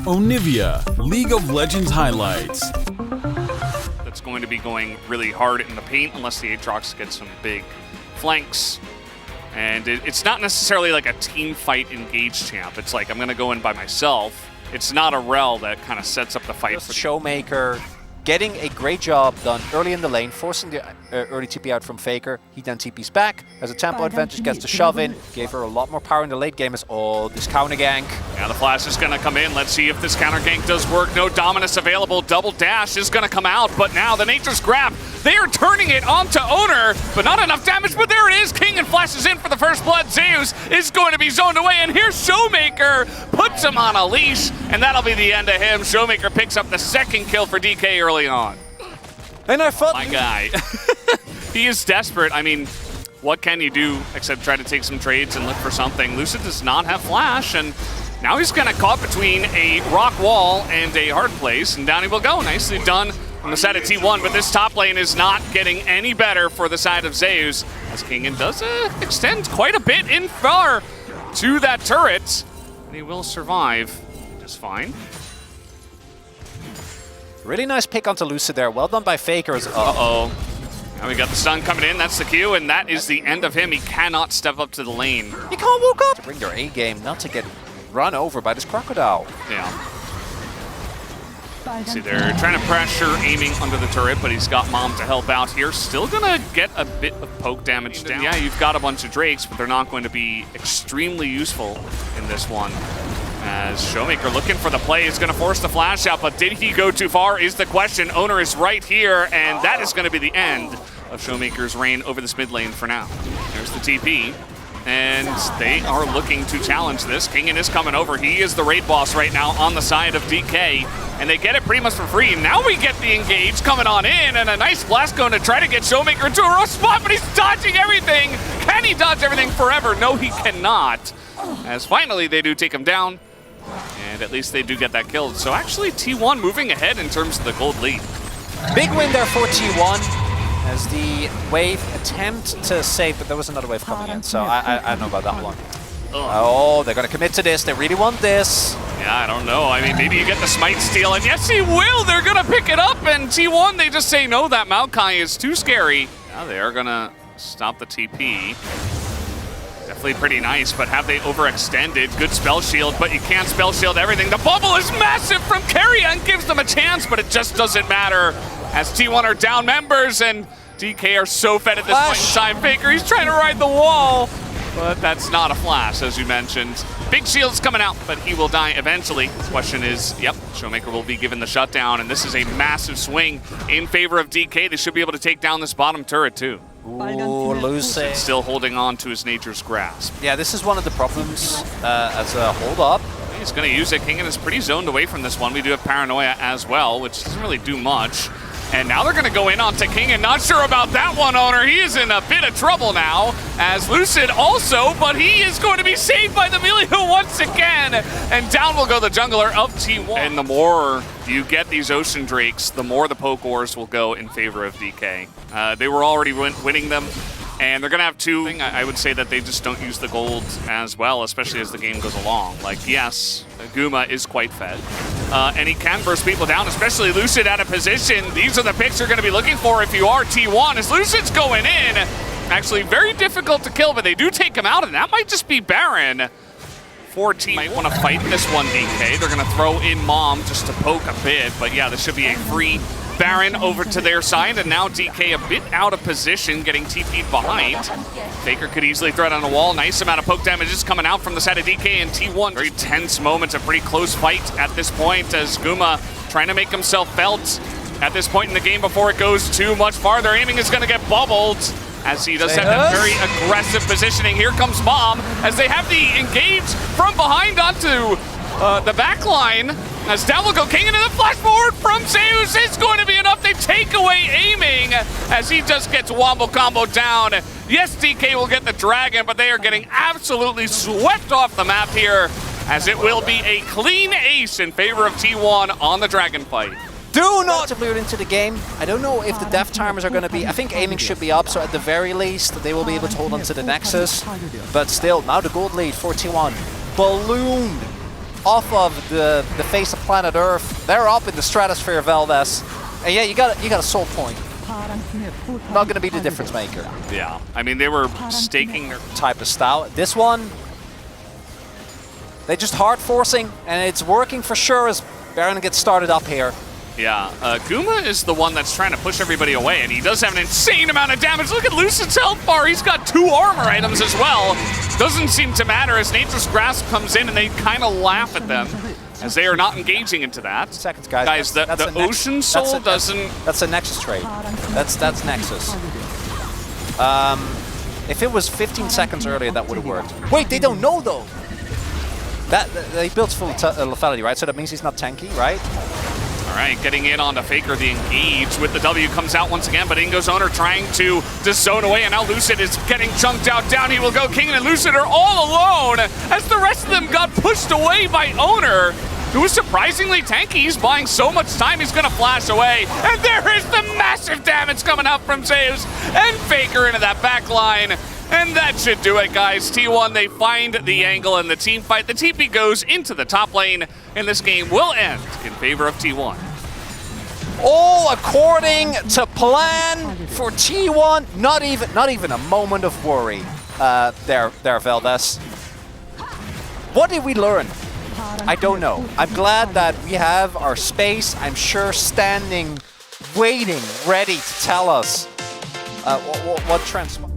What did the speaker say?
Onivia, League of Legends highlights. That's going to be going really hard in the paint unless the Aatrox gets some big flanks. And it's not necessarily like a team fight engage champ. It's like I'm going to go in by myself. It's not a rel that kind of sets up the fight. For Showmaker getting a great job done early in the lane, forcing the early TP out from Faker. He then TPs back. As a tempo advantage, gets the shove in. Gave her a lot more power in the late game as this counter gank. Yeah, the flash is going to come in. Let's see if this counter gank does work. No Dominus available. Double dash is going to come out, but now the Nature's Grab, they are turning it onto Owner, but not enough damage, but there it is. King and flashes in for the first blood. Zeus is going to be zoned away, and here's Showmaker, puts him on a leash, and that'll be the end of him. Showmaker picks up the second kill for DK early on. And I thought... My guy. He is desperate. I mean, what can you do except try to take some trades and look for something? Lucid does not have flash, and now he's kind of caught between a rock wall and a hard place, and down he will go. Nicely done on the side of T1, but this top lane is not getting any better for the side of Zeus, as Kingen does extend quite a bit in far to that turret, and he will survive just fine. Really nice pick onto Lucid there. Well done by Faker. Uh-oh. Now we got the stun coming in. That's the Q, and that is the end of him. He cannot step up to the lane. You can't walk up. To bring their A game, not to get run over by this crocodile. Yeah. See, they're trying to pressure, aiming under the turret, but he's got Mom to help out here. Still gonna get a bit of poke damage down. Yeah, you've got a bunch of Drakes, but they're not going to be extremely useful in this one. As Showmaker looking for the play, is going to force the flash out, but did he go too far is the question. Owner is right here, and that is going to be the end of Showmaker's reign over this mid lane for now. There's the TP, and they are looking to challenge this. Kingen is coming over. He is the raid boss right now on the side of DK, and they get it pretty much for free. Now we get the engage coming on in, and a nice blast going to try to get Showmaker into a rough spot, but he's dodging everything. Can he dodge everything forever? No, he cannot. As finally they do take him down. And at least they do get that kill. So actually T1 moving ahead in terms of the gold lead. Big win there for T1 as the wave attempt to save, but there was another wave coming in, so I don't know about that one. Oh, they're going to commit to this. They really want this. Yeah, I don't know. I mean, maybe you get the smite steal, and yes, he will. They're going to pick it up, and T1, they just say, no, that Maokai is too scary. Now they are going to stop the TP. Definitely pretty nice, but have they overextended? Good spell shield, but you can't spell shield everything. The bubble is massive from Carrion and gives them a chance, but it just doesn't matter as T1 are down members, and DK are so fed at this point in time. Faker, he's trying to ride the wall, but that's not a flash, as you mentioned. Big shield's coming out, but he will die eventually. The question is, yep, Showmaker will be given the shutdown, and this is a massive swing in favor of DK. They should be able to take down this bottom turret, too. Ooh, Lucid. Still holding on to his Nature's Grasp. Yeah, this is one of the problems as a hold-up. He's going to use it. Kingen is pretty zoned away from this one. We do have Paranoia as well, which doesn't really do much. And now they're going to go in onto Kingen. Not sure about that one, Owner. He is in a bit of trouble now, as Lucid also, but he is going to be saved by the Milio once again. And down will go the jungler of T1. And the more you get these Ocean Drakes, the more the poke wars will go in favor of DK. They were already winning them, and they're going to have two. I would say that they just don't use the gold as well, especially as the game goes along. Like, yes, Guma is quite fed, and he can burst people down, especially Lucid out of position. These are the picks you're going to be looking for if you are T1, as Lucid's going in. Actually, very difficult to kill, but they do take him out, and that might just be Baron. 14 might want to fight this one, DK. They're going to throw in Mom just to poke a bit, but yeah, this should be a free Baron over to their side, and now DK a bit out of position, getting TP'd behind. Faker could easily thread on a wall. Nice amount of poke damage is coming out from the side of DK and T1. Very tense moments, a pretty close fight at this point, as Guma trying to make himself felt at this point in the game before it goes too much farther. Aiming is going to get bubbled, as he does have that very aggressive positioning. Here comes Mom, as they have the engage from behind onto the back line. As down will go King into the flash forward from Zeus. It's going to be enough. They take away aiming, as he just gets wombo combo down. Yes, DK will get the dragon, but they are getting absolutely swept off the map here, as it will be a clean ace in favor of T1 on the dragon fight. Do not lure into the game. I don't know if the death timers are going to be... I think aiming should be up, so at the very least, they will be able to hold on to the Nexus. But still, now the gold lead for T1. Ballooned off of the face of planet Earth. They're up in the stratosphere, Veldes. And yeah, you got a soul point. Not gonna be the difference maker. Yeah, I mean, they were staking their... Type of style. This one, they just hard forcing, and it's working for sure as Baron gets started up here. Yeah, Guma is the one that's trying to push everybody away, and he does have an insane amount of damage. Look at Lucid's health bar. He's got 2 armor items as well. Doesn't seem to matter as Nature's Grasp comes in, and they kind of laugh at them as they are not engaging into that. Seconds, guys. Guys, the Ocean Soul doesn't... That's a Nexus trade. That's Nexus. If it was 15 seconds earlier, that would have worked. Wait, they don't know, though. They built full lethality, right? So that means he's not tanky, right? All right, getting in onto Faker, the engage with the W comes out once again, but Ingo's owner trying to zone away, and now Lucid is getting chunked out. Down he will go. King and Lucid are all alone as the rest of them got pushed away by owner, who was surprisingly tanky. He's buying so much time, he's going to flash away. And there is the massive damage coming out from Zeus and Faker into that back line. And that should do it, guys. T1, they find the angle in the team fight. The TP goes into the top lane, and this game will end in favor of T1. All according to plan for T1. Not even a moment of worry there, Veldes. What did we learn? I don't know. I'm glad that we have our space, I'm sure, standing, waiting, ready to tell us what transpired.